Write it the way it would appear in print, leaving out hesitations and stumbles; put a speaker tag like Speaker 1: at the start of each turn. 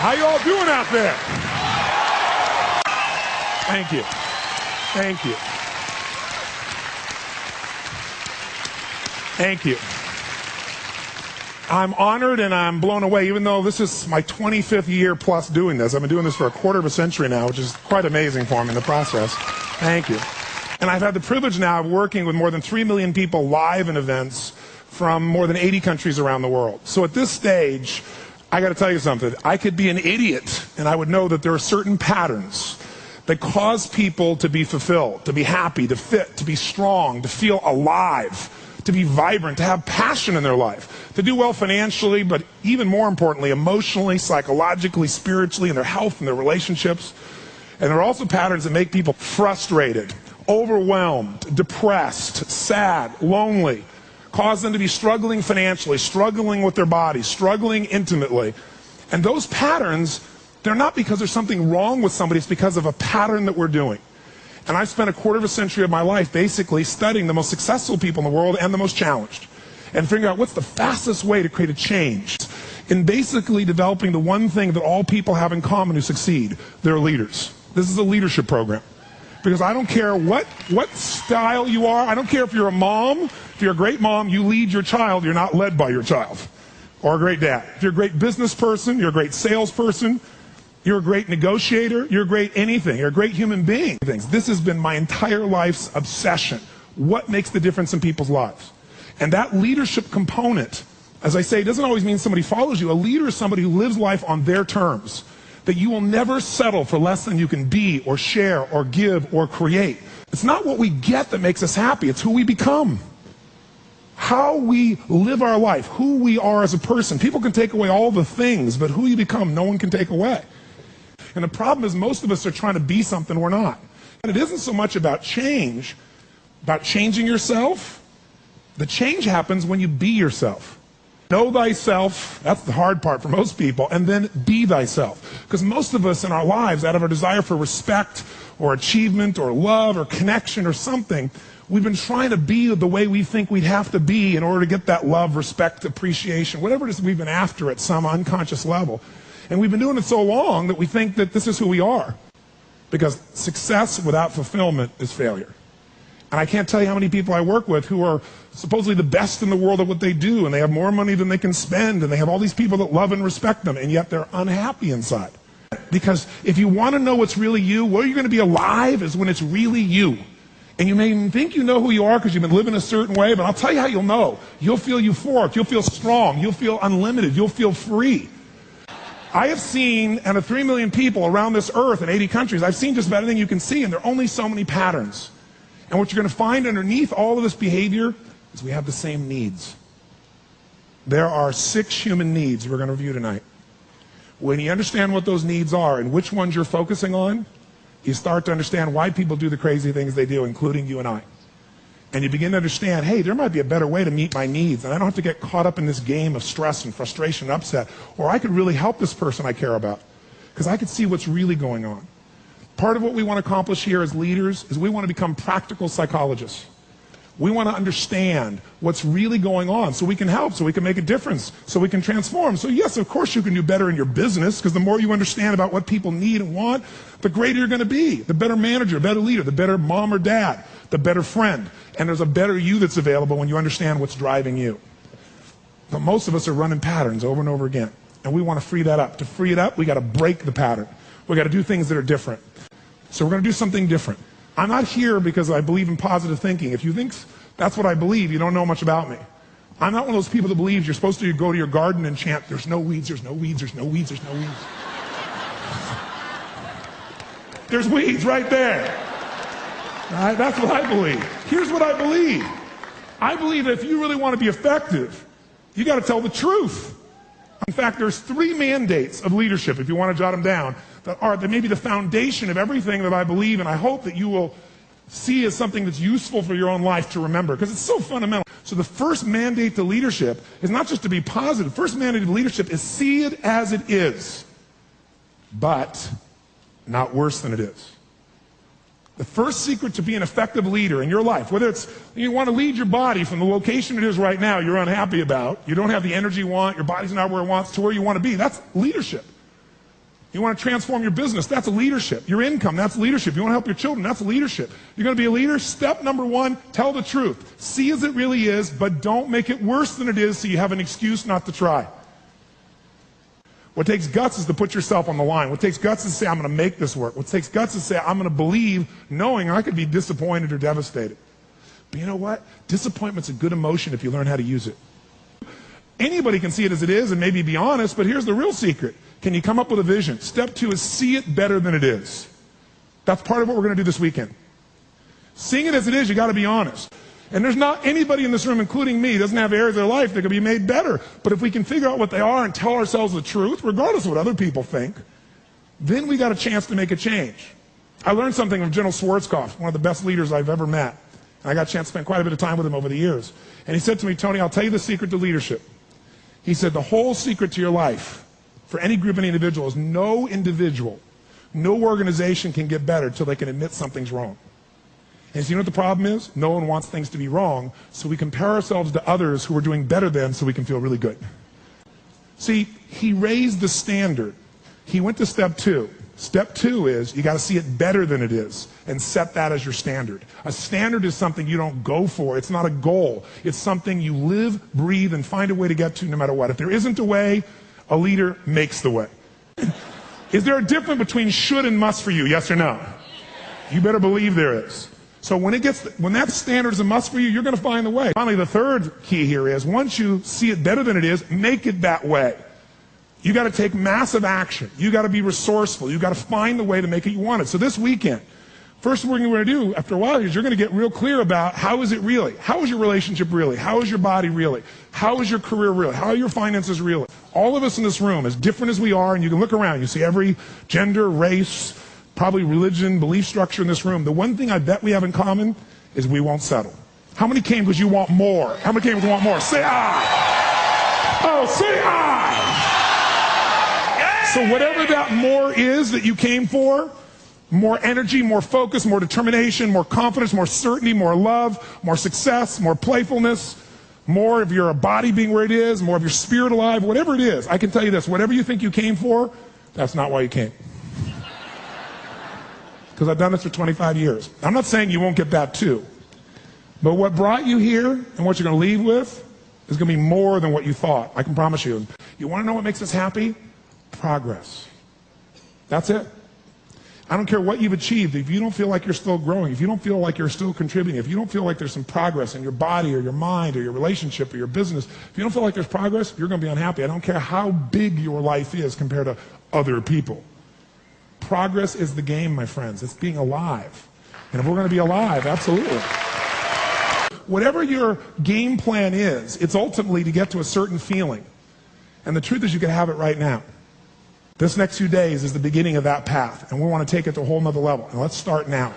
Speaker 1: How you all doing out there? Thank you. Thank you. Thank you. I'm honored and I'm blown away, even though this is my 25th year plus doing this. I've been doing this for a quarter of a century now, which is quite amazing for me in the process. Thank you. And I've had the privilege now of working with more than 3 million people live in events from more than 80 countries around the world. So at this stage, I got to tell you something. I could be an idiot, and I would know that there are certain patterns that cause people to be fulfilled, to be happy, to fit, to be strong, to feel alive, to be vibrant, to have passion in their life, to do well financially, but even more importantly, emotionally, psychologically, spiritually, in their health and their relationships. And there are also patterns that make people frustrated, overwhelmed, depressed, sad, lonely, cause them to be struggling financially, struggling with their bodies, struggling intimately. And those patterns, they're not because there's something wrong with somebody, it's because of a pattern that we're doing. And I've spent a quarter of a century of my life basically studying the most successful people in the world and the most challenged, and figuring out what's the fastest way to create a change in basically developing the one thing that all people have in common who succeed. They're leaders. This is a leadership program. Because I don't care what style you are. I don't care if you're a mom. If you're a great mom, you lead your child. You're not led by your child. Or a great dad. If you're a great business person, you're a great salesperson, you're a great negotiator, you're a great anything. You're a great human being. This has been my entire life's obsession. What makes the difference in people's lives? And that leadership component, as I say, doesn't always mean somebody follows you. A leader is somebody who lives life on their terms. That you will never settle for less than you can be or share or give or create. It's not what we get that makes us happy. It's who we become. How we live our life, who we are as a person. People can take away all the things, but who you become, no one can take away. And the problem is most of us are trying to be something we're not. And it isn't so much about change, about changing yourself. The change happens when you be yourself. Know thyself, that's the hard part for most people, and then be thyself. Because most of us in our lives, out of our desire for respect or achievement or love or connection or something, we've been trying to be the way we think we'd have to be in order to get that love, respect, appreciation, whatever it is we've been after at some unconscious level. And we've been doing it so long that we think that this is who we are. Because success without fulfillment is failure. And I can't tell you how many people I work with who are supposedly the best in the world at what they do, and they have more money than they can spend, and they have all these people that love and respect them, and yet they're unhappy inside. Because if you want to know what's really you, where you're going to be alive is when it's really you. And you may even think you know who you are because you've been living a certain way, but I'll tell you how you'll know. You'll feel euphoric, you'll feel strong, you'll feel unlimited, you'll feel free. I have seen, out of 3 million people around this earth in 80 countries, I've seen just about anything you can see, and there are only so many patterns. And what you're going to find underneath all of this behavior is we have the same needs. There are 6 human needs we're going to review tonight. When you understand what those needs are and which ones you're focusing on, you start to understand why people do the crazy things they do, including you and I. And you begin to understand, hey, there might be a better way to meet my needs, and I don't have to get caught up in this game of stress and frustration and upset, or I could really help this person I care about, because I could see what's really going on. Part of what we want to accomplish here as leaders is we want to become practical psychologists. We want to understand what's really going on so we can help, so we can make a difference, so we can transform. So yes, of course you can do better in your business, because the more you understand about what people need and want, the greater you're going to be. The better manager, better leader, the better mom or dad, the better friend. And there's a better you that's available when you understand what's driving you. But most of us are running patterns over and over again. And we want to free that up. To free it up, we got to break the pattern. We got to do things that are different. So we're going to do something different. I'm not here because I believe in positive thinking. If you think that's what I believe, you don't know much about me. I'm not one of those people that believes you're supposed to go to your garden and chant, there's no weeds, there's no weeds, there's no weeds, there's no weeds. There's weeds right there. Right? That's what I believe. Here's what I believe. I believe that if you really want to be effective, you got to tell the truth. In fact, there's 3 mandates of leadership, if you want to jot them down, that may be the foundation of everything that I believe, and I hope that you will see as something that's useful for your own life to remember, because it's so fundamental. So the first mandate to leadership is not just to be positive. The first mandate of leadership is see it as it is, but not worse than it is. The first secret to be an effective leader in your life, whether it's you want to lead your body from the location it is right now you're unhappy about, you don't have the energy you want, your body's not where it wants, to where you want to be, that's leadership. You want to transform your business, that's leadership. Your income, that's leadership. You want to help your children, that's leadership. You're going to be a leader? Step number one, tell the truth. See as it really is, but don't make it worse than it is so you have an excuse not to try. What takes guts is to put yourself on the line. What takes guts is to say, I'm going to make this work. What takes guts is to say, I'm going to believe, knowing I could be disappointed or devastated. But you know what? Disappointment's a good emotion if you learn how to use it. Anybody can see it as it is and maybe be honest, but here's the real secret. Can you come up with a vision? Step two is see it better than it is. That's part of what we're going to do this weekend. Seeing it as it is, you got to be honest. And there's not anybody in this room, including me, doesn't have areas of their life that can be made better. But if we can figure out what they are and tell ourselves the truth, regardless of what other people think, then we got a chance to make a change. I learned something from General Schwarzkopf, one of the best leaders I've ever met. And I got a chance to spend quite a bit of time with him over the years. And he said to me, Tony, I'll tell you the secret to leadership. He said, the whole secret to your life, for any group, any individual, is no individual, no organization can get better till they can admit something's wrong. And so you know what the problem is? No one wants things to be wrong, so we compare ourselves to others who are doing better than so we can feel really good. See, he raised the standard. He went to step two. Step two is you got to see it better than it is and set that as your standard. A standard is something you don't go for. It's not a goal. It's something you live, breathe, and find a way to get to no matter what. If there isn't a way, a leader makes the way. Is there a difference between should and must for you? Yes or no? You better believe there is. So when that standard is a must for you, you're going to find the way. Finally, the third key here is once you see it better than it is, make it that way. You got to take massive action. You got to be resourceful. You got to find the way to make it you want it. So this weekend, first thing we're going to do after a while is you're going to get real clear about how is it really? How is your relationship really? How is your body really? How is your career really? How are your finances really? All of us in this room, as different as we are, and you can look around, you see every gender, race, probably religion, belief structure in this room. The one thing I bet we have in common is we won't settle. How many came because you want more? How many came because you want more? Say I. Oh, say I. So whatever that more is that you came for, more energy, more focus, more determination, more confidence, more certainty, more love, more success, more playfulness, more of your body being where it is, more of your spirit alive, whatever it is, I can tell you this, whatever you think you came for, that's not why you came. Because I've done this for 25 years. I'm not saying you won't get that too. But what brought you here and what you're going to leave with is going to be more than what you thought. I can promise you. You want to know what makes us happy? Progress. That's it. I don't care what you've achieved. If you don't feel like you're still growing, if you don't feel like you're still contributing, if you don't feel like there's some progress in your body or your mind or your relationship or your business, if you don't feel like there's progress, you're going to be unhappy. I don't care how big your life is compared to other people. Progress is the game, my friends. It's being alive. And if we're going to be alive, absolutely. Whatever your game plan is, it's ultimately to get to a certain feeling. And the truth is you can have it right now. This next few days is the beginning of that path. And we want to take it to a whole nother level. And let's start now.